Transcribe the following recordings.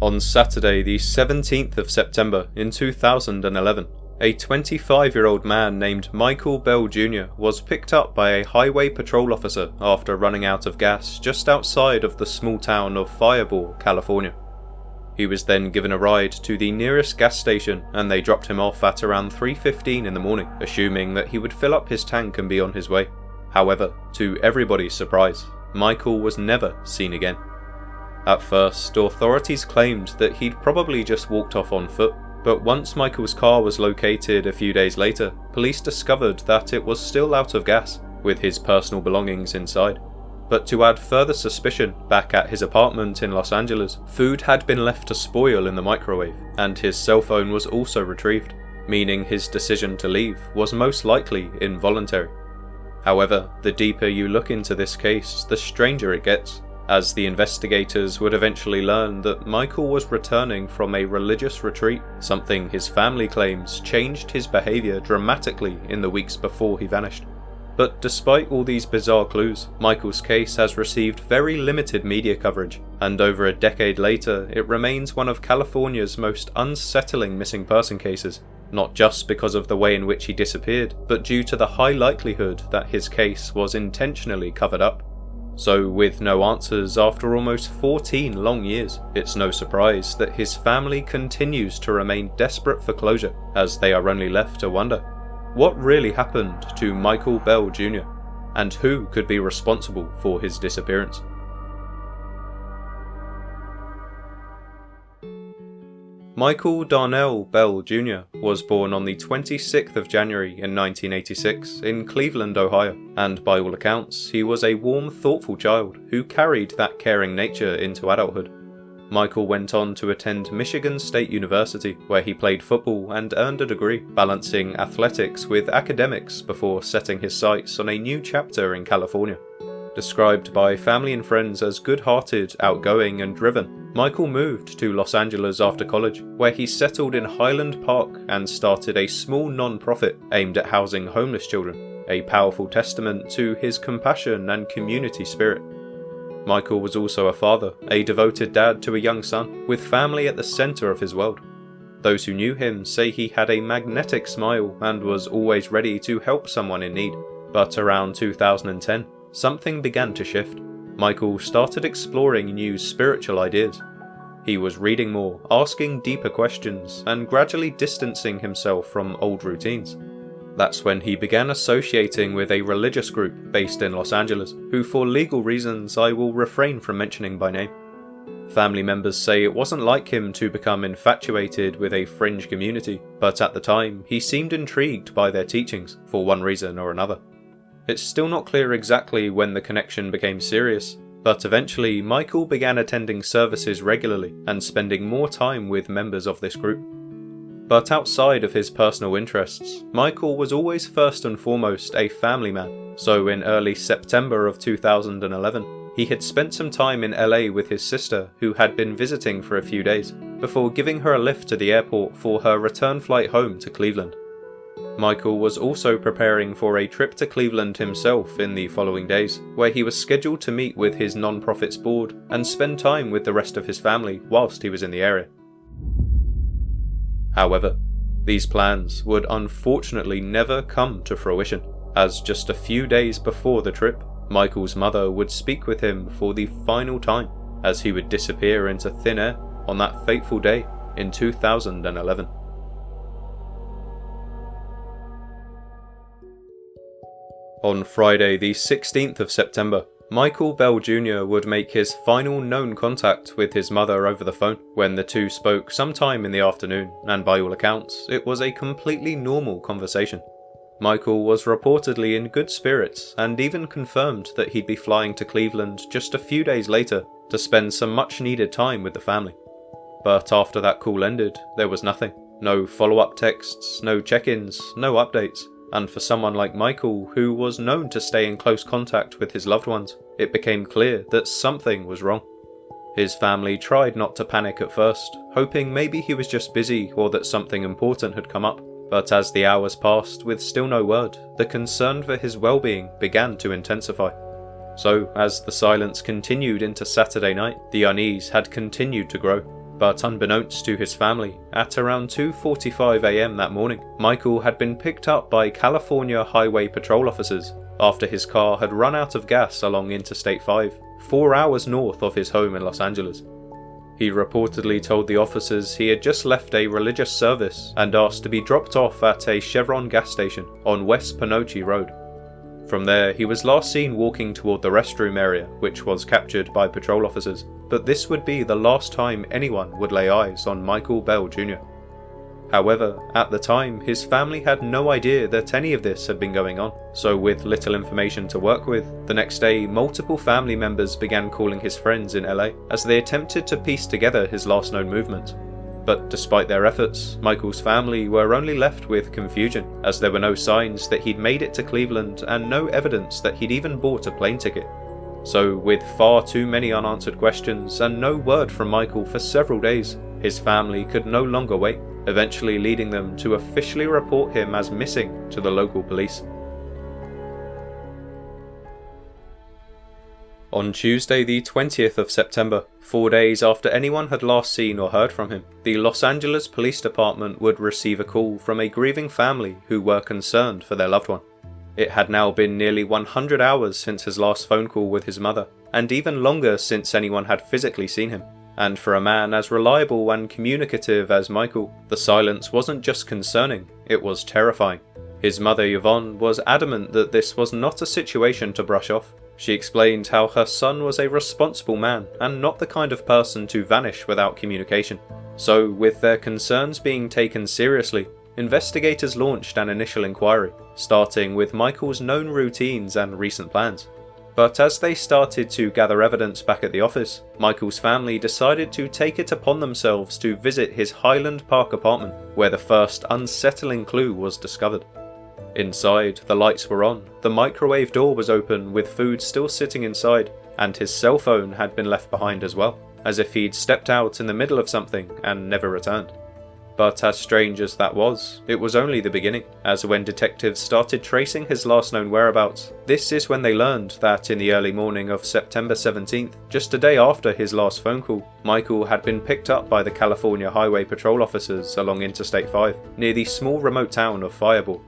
On Saturday the 17th of September in 2011, a 25-year-old man named Michael Bell Jr. was picked up by a highway patrol officer after running out of gas just outside of the small town of Firebaugh, California. He was then given a ride to the nearest gas station and they dropped him off at around 3:15 in the morning, assuming that he would fill up his tank and be on his way. However, to everybody's surprise, Michael was never seen again. At first, authorities claimed that he'd probably just walked off on foot, but once Michael's car was located a few days later, police discovered that it was still out of gas, with his personal belongings inside. But to add further suspicion, back at his apartment in Los Angeles, food had been left to spoil in the microwave, and his cell phone was also retrieved, meaning his decision to leave was most likely involuntary. However, the deeper you look into this case, the stranger it gets, as the investigators would eventually learn that Michael was returning from a religious retreat, something his family claims changed his behaviour dramatically in the weeks before he vanished. But despite all these bizarre clues, Michael's case has received very limited media coverage, and over a decade later it remains one of California's most unsettling missing person cases, not just because of the way in which he disappeared, but due to the high likelihood that his case was intentionally covered up. So with no answers after almost 14 long years, it's no surprise that his family continues to remain desperate for closure, as they are only left to wonder, what really happened to Michael Bell Jr., and who could be responsible for his disappearance? Michael Darnell Bell Jr. was born on the 26th of January in 1986 in Cleveland, Ohio, and by all accounts, he was a warm, thoughtful child who carried that caring nature into adulthood. Michael went on to attend Michigan State University, where he played football and earned a degree, balancing athletics with academics before setting his sights on a new chapter in California. Described by family and friends as good-hearted, outgoing and driven, Michael moved to Los Angeles after college, where he settled in Highland Park and started a small non-profit aimed at housing homeless children, a powerful testament to his compassion and community spirit. Michael was also a father, a devoted dad to a young son, with family at the centre of his world. Those who knew him say he had a magnetic smile and was always ready to help someone in need. But around 2010, something began to shift. Michael started exploring new spiritual ideas. He was reading more, asking deeper questions, and gradually distancing himself from old routines. That's when he began associating with a religious group based in Los Angeles, who for legal reasons I will refrain from mentioning by name. Family members say it wasn't like him to become infatuated with a fringe community, but at the time he seemed intrigued by their teachings for one reason or another. It's still not clear exactly when the connection became serious, but eventually Michael began attending services regularly and spending more time with members of this group. But outside of his personal interests, Michael was always first and foremost a family man, so in early September of 2011, he had spent some time in LA with his sister, who had been visiting for a few days, before giving her a lift to the airport for her return flight home to Cleveland. Michael was also preparing for a trip to Cleveland himself in the following days, where he was scheduled to meet with his non-profit's board and spend time with the rest of his family whilst he was in the area. However, these plans would unfortunately never come to fruition, as just a few days before the trip, Michael's mother would speak with him for the final time, as he would disappear into thin air on that fateful day in 2011. On Friday the 16th of September, Michael Bell Jr. would make his final known contact with his mother over the phone, when the two spoke sometime in the afternoon, and by all accounts, it was a completely normal conversation. Michael was reportedly in good spirits and even confirmed that he'd be flying to Cleveland just a few days later to spend some much needed time with the family. But after that call ended, there was nothing. No follow-up texts, no check-ins, no updates. And for someone like Michael, who was known to stay in close contact with his loved ones, it became clear that something was wrong. His family tried not to panic at first, hoping maybe he was just busy or that something important had come up, but as the hours passed with still no word, the concern for his well-being began to intensify. So, as the silence continued into Saturday night, the unease had continued to grow. But unbeknownst to his family, at around 2:45 AM that morning, Michael had been picked up by California Highway Patrol officers after his car had run out of gas along Interstate 5, 4 hours north of his home in Los Angeles. He reportedly told the officers he had just left a religious service and asked to be dropped off at a Chevron gas station on West Panoche Road. From there, he was last seen walking toward the restroom area, which was captured by patrol officers, but this would be the last time anyone would lay eyes on Michael Bell Jr. However, at the time, his family had no idea that any of this had been going on, so with little information to work with, the next day multiple family members began calling his friends in LA as they attempted to piece together his last known movements. But despite their efforts, Michael's family were only left with confusion, as there were no signs that he'd made it to Cleveland and no evidence that he'd even bought a plane ticket. So, with far too many unanswered questions and no word from Michael for several days, his family could no longer wait, eventually leading them to officially report him as missing to the local police. On Tuesday the 20th of September, 4 days after anyone had last seen or heard from him, the Los Angeles Police Department would receive a call from a grieving family who were concerned for their loved one. It had now been nearly 100 hours since his last phone call with his mother, and even longer since anyone had physically seen him. And for a man as reliable and communicative as Michael, the silence wasn't just concerning, it was terrifying. His mother Yvonne was adamant that this was not a situation to brush off. She explained how her son was a responsible man and not the kind of person to vanish without communication. So, with their concerns being taken seriously, investigators launched an initial inquiry, starting with Michael's known routines and recent plans. But as they started to gather evidence back at the office, Michael's family decided to take it upon themselves to visit his Highland Park apartment, where the first unsettling clue was discovered. Inside, the lights were on, the microwave door was open with food still sitting inside, and his cell phone had been left behind as well, as if he'd stepped out in the middle of something and never returned. But as strange as that was, it was only the beginning, as when detectives started tracing his last known whereabouts, this is when they learned that in the early morning of September 17th, just a day after his last phone call, Michael had been picked up by the California Highway Patrol officers along Interstate 5, near the small remote town of Firebaugh.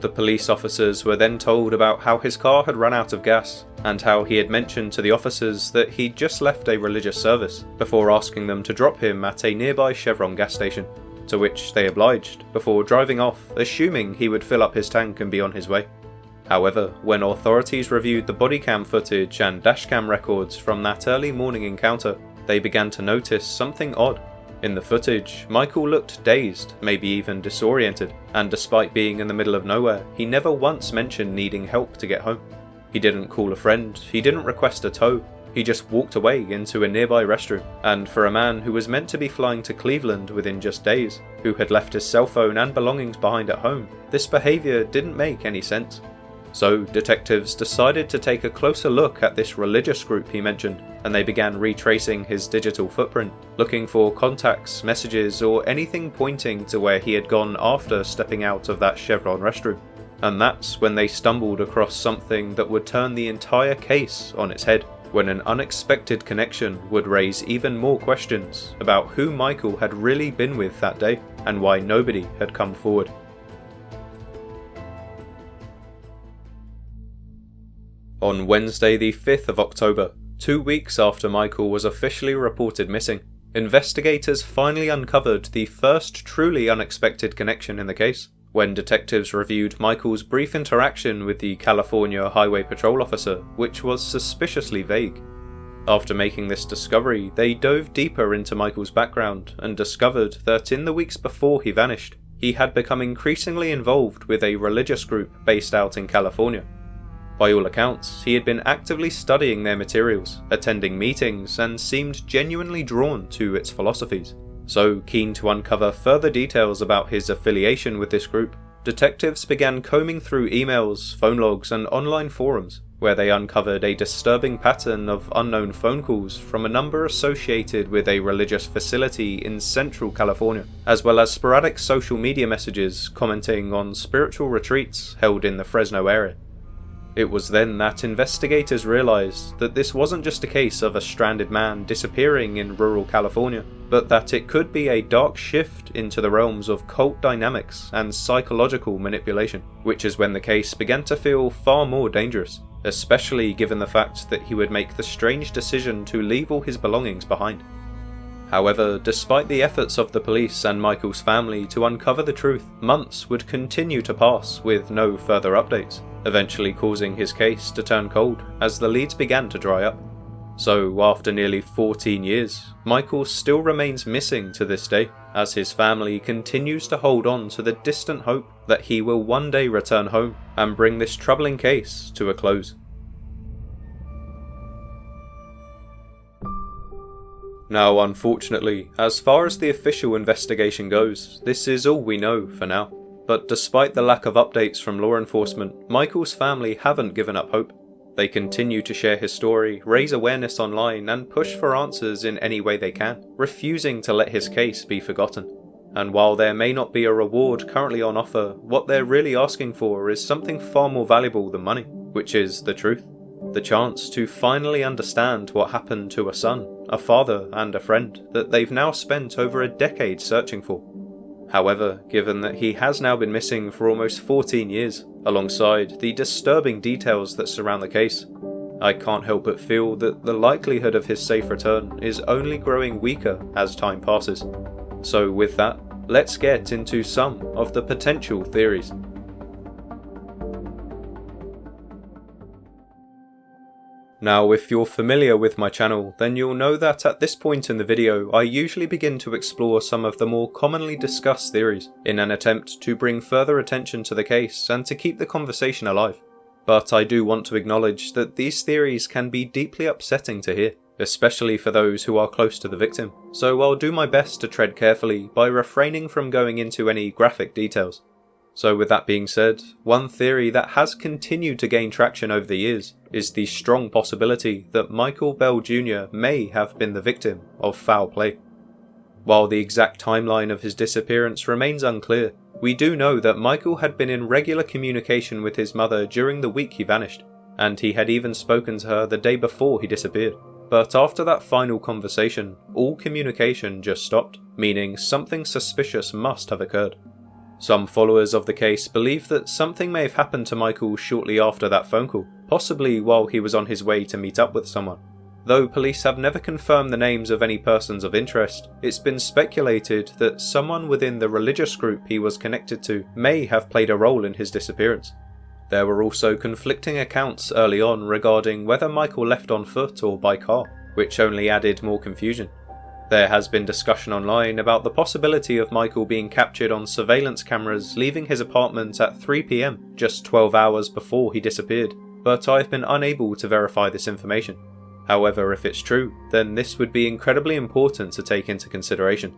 The police officers were then told about how his car had run out of gas, and how he had mentioned to the officers that he'd just left a religious service, before asking them to drop him at a nearby Chevron gas station, to which they obliged, before driving off, assuming he would fill up his tank and be on his way. However, when authorities reviewed the body cam footage and dashcam records from that early morning encounter, they began to notice something odd. In the footage, Michael looked dazed, maybe even disoriented, and despite being in the middle of nowhere, he never once mentioned needing help to get home. He didn't call a friend, he didn't request a tow, he just walked away into a nearby restroom, and for a man who was meant to be flying to Cleveland within just days, who had left his cell phone and belongings behind at home, this behaviour didn't make any sense. So, detectives decided to take a closer look at this religious group he mentioned, and they began retracing his digital footprint, looking for contacts, messages, or anything pointing to where he had gone after stepping out of that Chevron restroom. And that's when they stumbled across something that would turn the entire case on its head, when an unexpected connection would raise even more questions about who Michael had really been with that day, and why nobody had come forward. On Wednesday the 5th of October, 2 weeks after Michael was officially reported missing, investigators finally uncovered the first truly unexpected connection in the case, when detectives reviewed Michael's brief interaction with the California Highway Patrol officer, which was suspiciously vague. After making this discovery, they dove deeper into Michael's background and discovered that in the weeks before he vanished, he had become increasingly involved with a religious group based out in California. By all accounts, he had been actively studying their materials, attending meetings, and seemed genuinely drawn to its philosophies. So, keen to uncover further details about his affiliation with this group, detectives began combing through emails, phone logs, and online forums, where they uncovered a disturbing pattern of unknown phone calls from a number associated with a religious facility in Central California, as well as sporadic social media messages commenting on spiritual retreats held in the Fresno area. It was then that investigators realized that this wasn't just a case of a stranded man disappearing in rural California, but that it could be a dark shift into the realms of cult dynamics and psychological manipulation, which is when the case began to feel far more dangerous, especially given the fact that he would make the strange decision to leave all his belongings behind. However, despite the efforts of the police and Michael's family to uncover the truth, months would continue to pass with no further updates, eventually causing his case to turn cold as the leads began to dry up. So, after nearly 14 years, Michael still remains missing to this day, as his family continues to hold on to the distant hope that he will one day return home and bring this troubling case to a close. Now, unfortunately, as far as the official investigation goes, this is all we know for now. But despite the lack of updates from law enforcement, Michael's family haven't given up hope. They continue to share his story, raise awareness online, and push for answers in any way they can, refusing to let his case be forgotten. And while there may not be a reward currently on offer, what they're really asking for is something far more valuable than money, which is the truth. The chance to finally understand what happened to a son, a father, and a friend that they've now spent over a decade searching for. However, given that he has now been missing for almost 14 years, alongside the disturbing details that surround the case, I can't help but feel that the likelihood of his safe return is only growing weaker as time passes. So with that, let's get into some of the potential theories. Now, if you're familiar with my channel, then you'll know that at this point in the video I usually begin to explore some of the more commonly discussed theories, in an attempt to bring further attention to the case and to keep the conversation alive. But I do want to acknowledge that these theories can be deeply upsetting to hear, especially for those who are close to the victim, so I'll do my best to tread carefully by refraining from going into any graphic details. So with that being said, one theory that has continued to gain traction over the years is the strong possibility that Michael Bell Jr. may have been the victim of foul play. While the exact timeline of his disappearance remains unclear, we do know that Michael had been in regular communication with his mother during the week he vanished, and he had even spoken to her the day before he disappeared. But after that final conversation, all communication just stopped, meaning something suspicious must have occurred. Some followers of the case believe that something may have happened to Michael shortly after that phone call, possibly while he was on his way to meet up with someone. Though police have never confirmed the names of any persons of interest, it's been speculated that someone within the religious group he was connected to may have played a role in his disappearance. There were also conflicting accounts early on regarding whether Michael left on foot or by car, which only added more confusion. There has been discussion online about the possibility of Michael being captured on surveillance cameras leaving his apartment at 3 PM, just 12 hours before he disappeared, but I've been unable to verify this information. However, if it's true, then this would be incredibly important to take into consideration.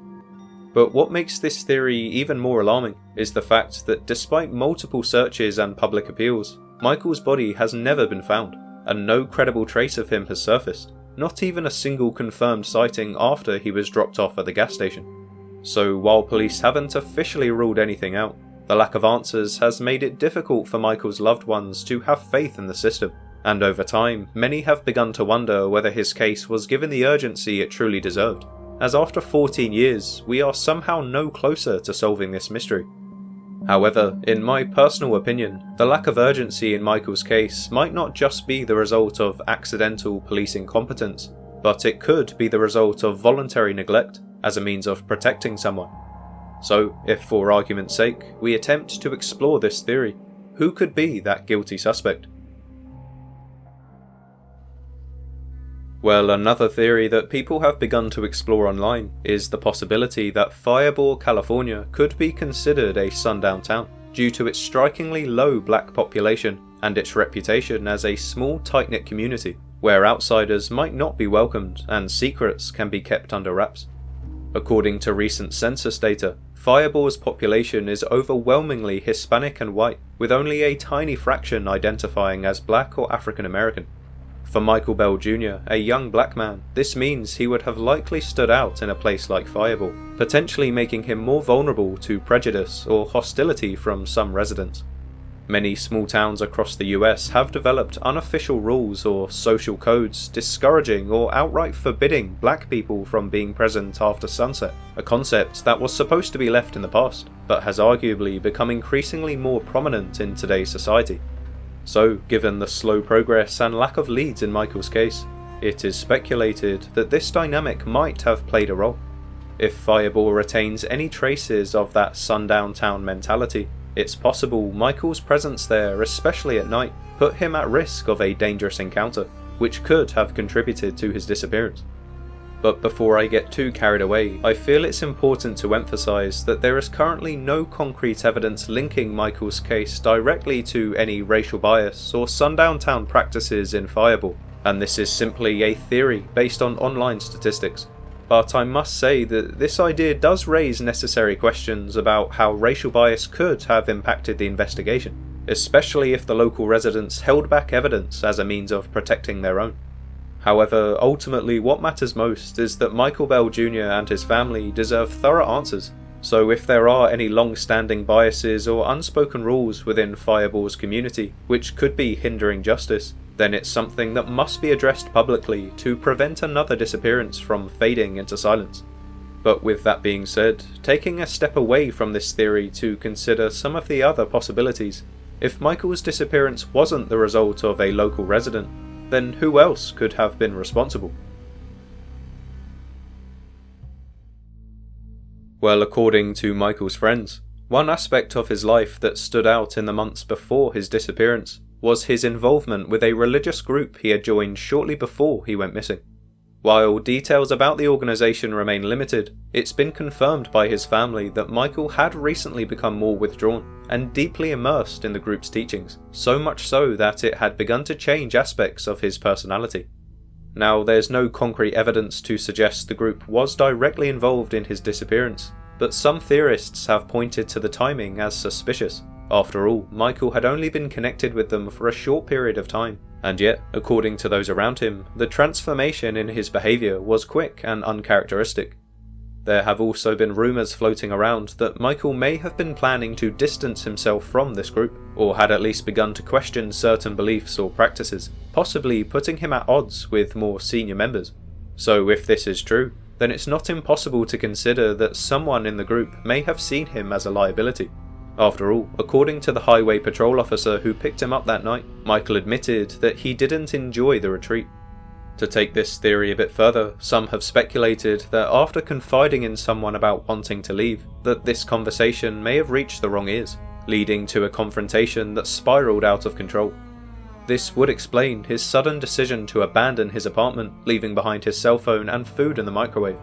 But what makes this theory even more alarming is the fact that despite multiple searches and public appeals, Michael's body has never been found, and no credible trace of him has surfaced. Not even a single confirmed sighting after he was dropped off at the gas station. So while police haven't officially ruled anything out, the lack of answers has made it difficult for Michael's loved ones to have faith in the system, and over time, many have begun to wonder whether his case was given the urgency it truly deserved, as after 14 years, we are somehow no closer to solving this mystery. However, in my personal opinion, the lack of urgency in Michael's case might not just be the result of accidental police incompetence, but it could be the result of voluntary neglect as a means of protecting someone. So, if for argument's sake, we attempt to explore this theory, who could be that guilty suspect? Well, another theory that people have begun to explore online is the possibility that Firebaugh, California could be considered a sundown town, due to its strikingly low black population and its reputation as a small tight-knit community, where outsiders might not be welcomed and secrets can be kept under wraps. According to recent census data, Firebaugh's population is overwhelmingly Hispanic and white, with only a tiny fraction identifying as black or African American. For Michael Bell Jr., a young black man, this means he would have likely stood out in a place like Firebaugh, potentially making him more vulnerable to prejudice or hostility from some residents. Many small towns across the US have developed unofficial rules or social codes discouraging or outright forbidding black people from being present after sunset, a concept that was supposed to be left in the past, but has arguably become increasingly more prominent in today's society. So, given the slow progress and lack of leads in Michael's case, it is speculated that this dynamic might have played a role. If Firebaugh retains any traces of that Sundown Town mentality, it's possible Michael's presence there, especially at night, put him at risk of a dangerous encounter, which could have contributed to his disappearance. But before I get too carried away, I feel it's important to emphasise that there is currently no concrete evidence linking Michael's case directly to any racial bias or Sundown Town practices in Firebaugh, and this is simply a theory based on online statistics. But I must say that this idea does raise necessary questions about how racial bias could have impacted the investigation, especially if the local residents held back evidence as a means of protecting their own. However, ultimately what matters most is that Michael Bell Jr. and his family deserve thorough answers, so if there are any long-standing biases or unspoken rules within Firebaugh's community which could be hindering justice, then it's something that must be addressed publicly to prevent another disappearance from fading into silence. But with that being said, taking a step away from this theory to consider some of the other possibilities, if Michael's disappearance wasn't the result of a local resident, then who else could have been responsible? Well, according to Michael's friends, one aspect of his life that stood out in the months before his disappearance was his involvement with a religious group he had joined shortly before he went missing. While details about the organisation remain limited, it's been confirmed by his family that Michael had recently become more withdrawn and deeply immersed in the group's teachings, so much so that it had begun to change aspects of his personality. Now, there's no concrete evidence to suggest the group was directly involved in his disappearance, but some theorists have pointed to the timing as suspicious. After all, Michael had only been connected with them for a short period of time, and yet, according to those around him, the transformation in his behaviour was quick and uncharacteristic. There have also been rumours floating around that Michael may have been planning to distance himself from this group, or had at least begun to question certain beliefs or practices, possibly putting him at odds with more senior members. So if this is true, then it's not impossible to consider that someone in the group may have seen him as a liability. After all, according to the highway patrol officer who picked him up that night, Michael admitted that he didn't enjoy the retreat. To take this theory a bit further, some have speculated that after confiding in someone about wanting to leave, that this conversation may have reached the wrong ears, leading to a confrontation that spiraled out of control. This would explain his sudden decision to abandon his apartment, leaving behind his cell phone and food in the microwave.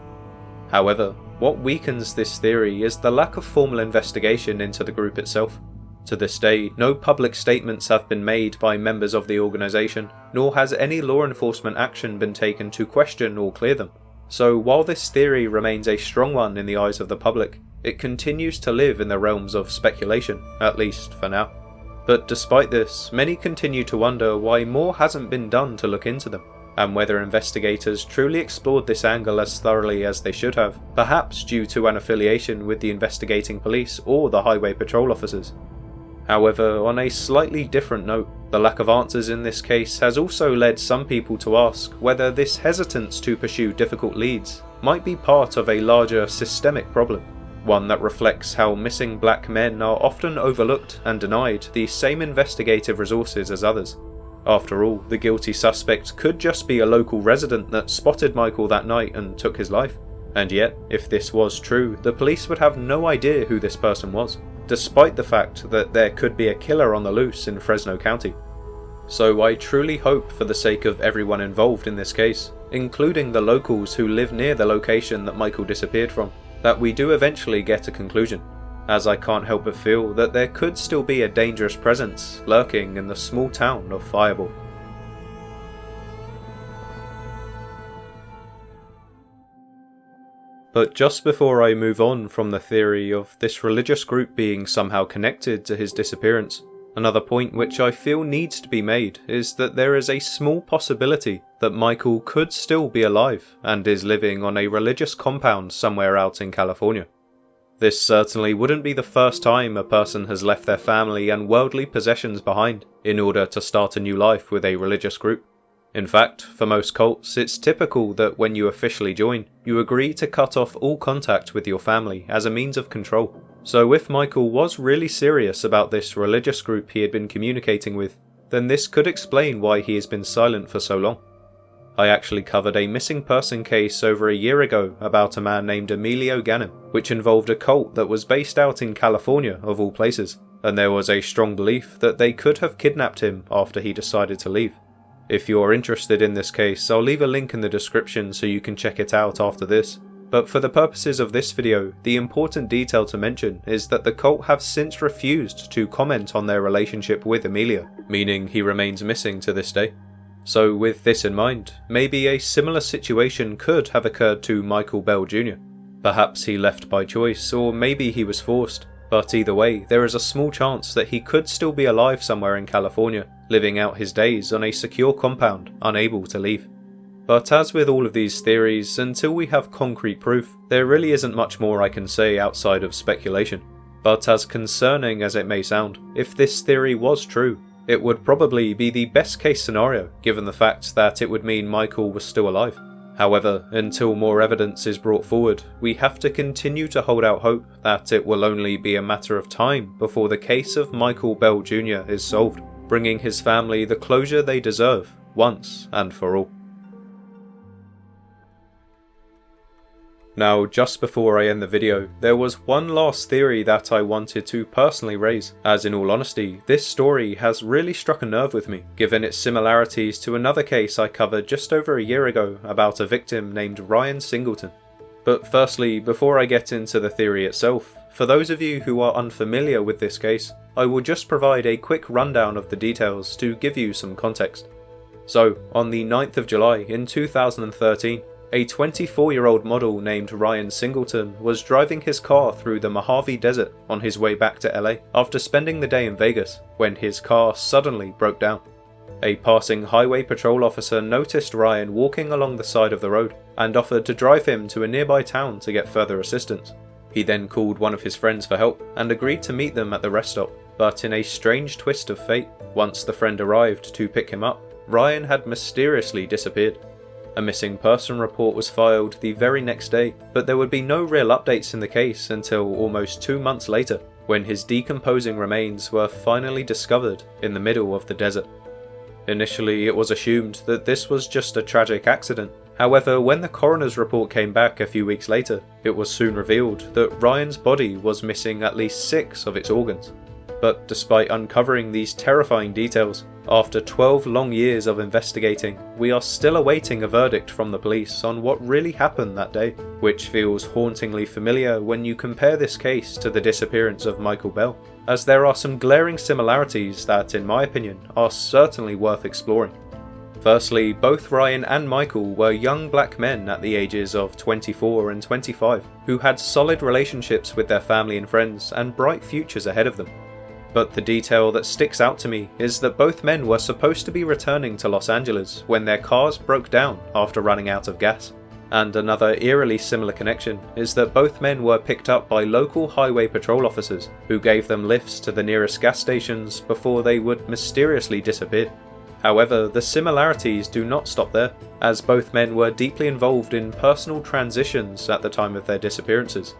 However, what weakens this theory is the lack of formal investigation into the group itself. To this day, no public statements have been made by members of the organisation, nor has any law enforcement action been taken to question or clear them. So while this theory remains a strong one in the eyes of the public, it continues to live in the realms of speculation, at least for now. But despite this, many continue to wonder why more hasn't been done to look into them, and whether investigators truly explored this angle as thoroughly as they should have, perhaps due to an affiliation with the investigating police or the highway patrol officers. However, on a slightly different note, the lack of answers in this case has also led some people to ask whether this hesitance to pursue difficult leads might be part of a larger systemic problem, one that reflects how missing black men are often overlooked and denied the same investigative resources as others. After all, the guilty suspect could just be a local resident that spotted Michael that night and took his life. And yet, if this was true, the police would have no idea who this person was, despite the fact that there could be a killer on the loose in Fresno County. So I truly hope, for the sake of everyone involved in this case, including the locals who live near the location that Michael disappeared from, that we do eventually get a conclusion, as I can't help but feel that there could still be a dangerous presence lurking in the small town of Firebaugh. But just before I move on from the theory of this religious group being somehow connected to his disappearance, another point which I feel needs to be made is that there is a small possibility that Michael could still be alive and is living on a religious compound somewhere out in California. This certainly wouldn't be the first time a person has left their family and worldly possessions behind in order to start a new life with a religious group. In fact, for most cults, it's typical that when you officially join, you agree to cut off all contact with your family as a means of control. So if Michael was really serious about this religious group he had been communicating with, then this could explain why he has been silent for so long. I actually covered a missing person case over a year ago about a man named Emilio Ghanem, which involved a cult that was based out in California of all places, and there was a strong belief that they could have kidnapped him after he decided to leave. If you're interested in this case, I'll leave a link in the description so you can check it out after this. But for the purposes of this video, the important detail to mention is that the cult have since refused to comment on their relationship with Emilio, meaning he remains missing to this day. So with this in mind, maybe a similar situation could have occurred to Michael Bell Jr. Perhaps he left by choice, or maybe he was forced. But either way, there is a small chance that he could still be alive somewhere in California, living out his days on a secure compound, unable to leave. But as with all of these theories, until we have concrete proof, there really isn't much more I can say outside of speculation. But as concerning as it may sound, if this theory was true, it would probably be the best case scenario, given the fact that it would mean Michael was still alive. However, until more evidence is brought forward, we have to continue to hold out hope that it will only be a matter of time before the case of Michael Bell Jr. is solved, bringing his family the closure they deserve, once and for all. Now, just before I end the video, there was one last theory that I wanted to personally raise, as in all honesty, this story has really struck a nerve with me, given its similarities to another case I covered just over a year ago about a victim named Ryan Singleton. But firstly, before I get into the theory itself, for those of you who are unfamiliar with this case, I will just provide a quick rundown of the details to give you some context. So, on the 9th of July in 2013, a 24-year-old model named Ryan Singleton was driving his car through the Mojave Desert on his way back to LA after spending the day in Vegas, when his car suddenly broke down. A passing highway patrol officer noticed Ryan walking along the side of the road and offered to drive him to a nearby town to get further assistance. He then called one of his friends for help and agreed to meet them at the rest stop, but in a strange twist of fate, once the friend arrived to pick him up, Ryan had mysteriously disappeared. A missing person report was filed the very next day, but there would be no real updates in the case until almost 2 months later, when his decomposing remains were finally discovered in the middle of the desert. Initially, it was assumed that this was just a tragic accident. However, when the coroner's report came back a few weeks later, it was soon revealed that Ryan's body was missing at least 6 of its organs. But despite uncovering these terrifying details, after 12 long years of investigating, we are still awaiting a verdict from the police on what really happened that day, which feels hauntingly familiar when you compare this case to the disappearance of Michael Bell, as there are some glaring similarities that, in my opinion, are certainly worth exploring. Firstly, both Ryan and Michael were young black men at the ages of 24 and 25, who had solid relationships with their family and friends and bright futures ahead of them. But the detail that sticks out to me is that both men were supposed to be returning to Los Angeles when their cars broke down after running out of gas. And another eerily similar connection is that both men were picked up by local highway patrol officers who gave them lifts to the nearest gas stations before they would mysteriously disappear. However, the similarities do not stop there, as both men were deeply involved in personal transitions at the time of their disappearances.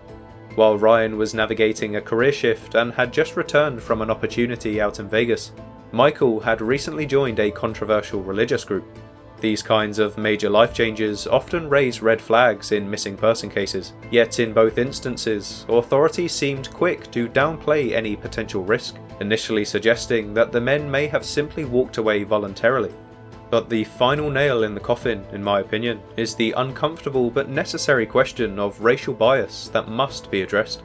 While Ryan was navigating a career shift and had just returned from an opportunity out in Vegas, Michael had recently joined a controversial religious group. These kinds of major life changes often raise red flags in missing person cases, yet in both instances, authorities seemed quick to downplay any potential risk, initially suggesting that the men may have simply walked away voluntarily. But the final nail in the coffin, in my opinion, is the uncomfortable but necessary question of racial bias that must be addressed.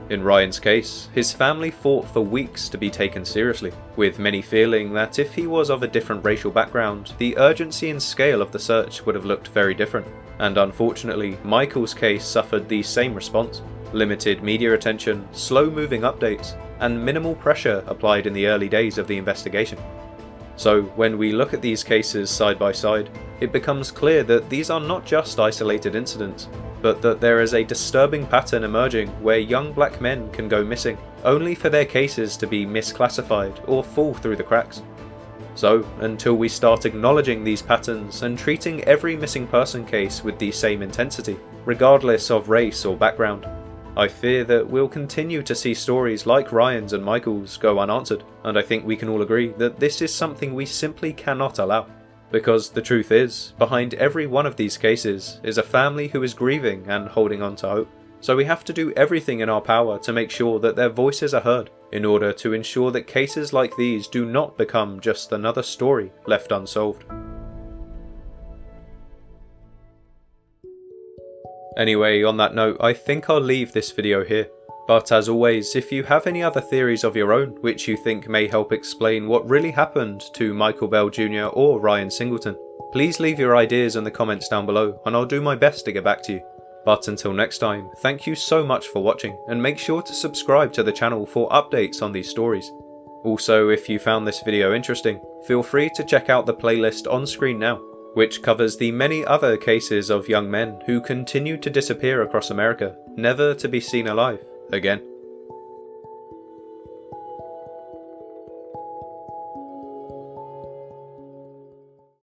In Ryan's case, his family fought for weeks to be taken seriously, with many feeling that if he was of a different racial background, the urgency and scale of the search would have looked very different. And unfortunately, Michael's case suffered the same response: limited media attention, slow-moving updates, and minimal pressure applied in the early days of the investigation. So, when we look at these cases side by side, it becomes clear that these are not just isolated incidents. but that there is a disturbing pattern emerging where young black men can go missing, only for their cases to be misclassified or fall through the cracks. So, until we start acknowledging these patterns and treating every missing person case with the same intensity, regardless of race or background, I fear that we'll continue to see stories like Ryan's and Michael's go unanswered, and I think we can all agree that this is something we simply cannot allow. Because the truth is, behind every one of these cases is a family who is grieving and holding on to hope. So we have to do everything in our power to make sure that their voices are heard, in order to ensure that cases like these do not become just another story left unsolved. Anyway, on that note, I think I'll leave this video here. But as always, if you have any other theories of your own which you think may help explain what really happened to Michael Bell Jr. or Ryan Singleton, please leave your ideas in the comments down below and I'll do my best to get back to you. But until next time, thank you so much for watching, and make sure to subscribe to the channel for updates on these stories. Also, if you found this video interesting, feel free to check out the playlist on screen now, which covers the many other cases of young men who continue to disappear across America, never to be seen alive again.